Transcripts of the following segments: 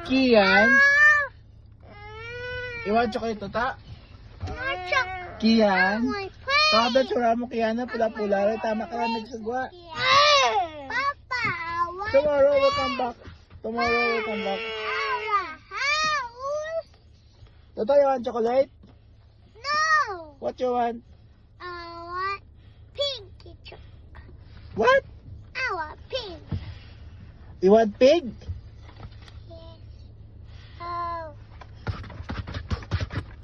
Kian. You want chocolate, Tota? Kian. Sabi, tsura mo, Kian, na pula-pula. Tama ka lang nagsagwa. Papa, Tomorrow we'll come back. Tomorrow we'll come back. Toto, you want chocolate? No. What you want? I want pink. What? I want pink. You want pig? Yes. Oh.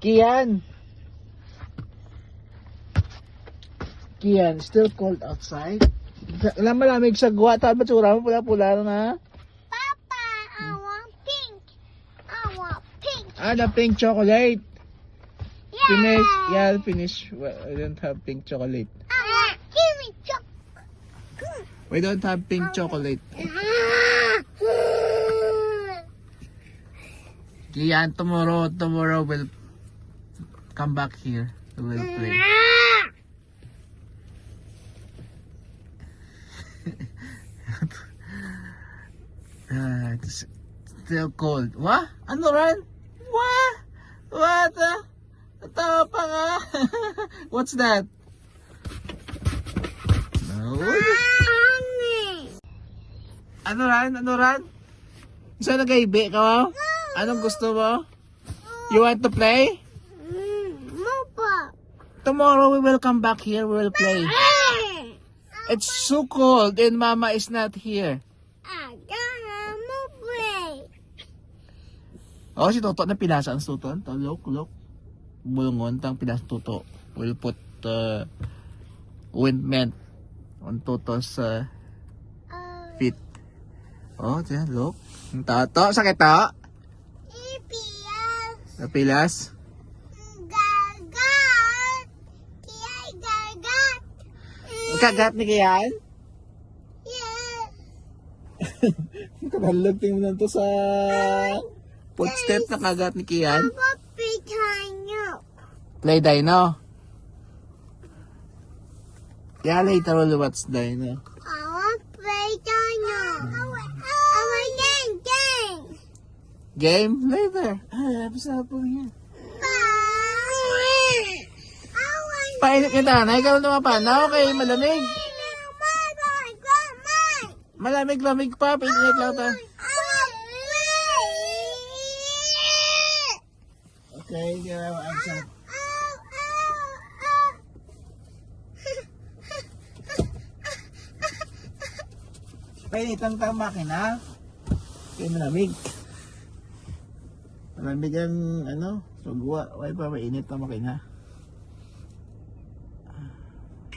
Kian. Kian, still cold outside. Alam malamig sa gwa. Tabi tsura mo, pula-pula na. Papa, I want pink. I want pink. The pink chocolate. Yeah. Finish. Yeah, finish. Well, I don't have pink chocolate. I want gimme chocolate. We don't have pink chocolate. Kian, tomorrow we'll come back here. We will play. It's still cold. What? Ano ran? What? What? Tawa pa nga. What's that? No. Ano ran? Ano ran? Saan nag-ibi ka mo? Anong gusto mo? You want to play? Papa. Tomorrow we will come back here. We will play. It's so cold and Mama is not here. I gotta play. Oh, si Toto na pinasa ang Toto. Look. Bulungon tang pinas Toto. We'll put ointment on Toto's feet. Oh, diyan, look. Ang Toto, sakit to? Ipias. Napilas? Gagat. Kiyay gagat. Kagat ni Kian? Yes. Kabalog tingin mo na to sa footstep na kagat ni Kian. Papa, pitanya. Play Dino. Yeah, later we'll watch Dino. I want play dino. I want game. Game? Later. Basta po yan. Painit niya tanay, ikaw lumapanaw kay malamig. Malamig-lamig pa, painit lang ta. Okay, I'm sad. Painit lang ta makina. Kaya malamig. Malamig ang sugwa. Why pa mainit ang makina?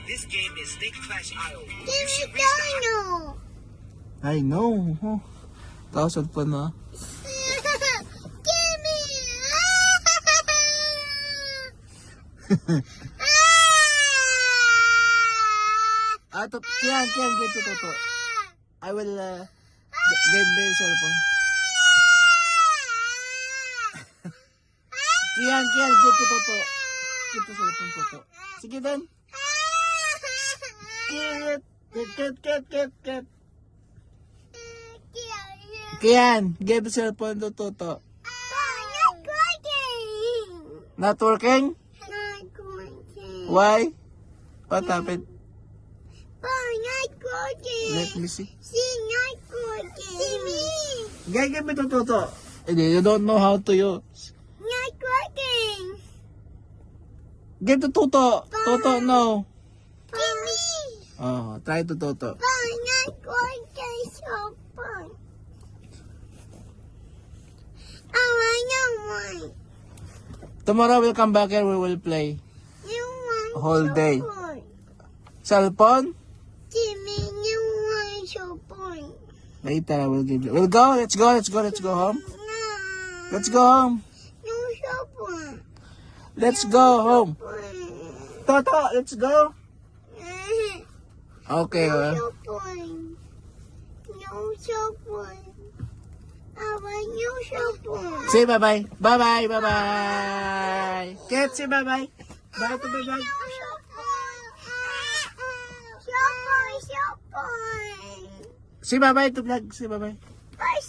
This game is Snake Clash Isle. Give me dino. I know. Oh, 1,000 pa na. Give me. Kian, get to Toto. I will get the cellphone. Kian, get to Toto. Get the cellphone, Toto. Sige din. Get. Kian, get the cellphone to Toto. Not working? Why? What happened? Let me see. Give me to Toto. You don't know how to use. Get to Toto. Toto, no. Oh, try to Toto. Tomorrow we'll come back here, we will play. Whole day. Cellphone? Later I will give you. We'll go, let's go home. Let's go home. Let's go home. Toto, let's go. Okay, well. Say bye-bye. Bye-bye. Kate, say bye-bye. Bye to the vlog. Say bye-bye to vlog. Say bye-bye. Bye,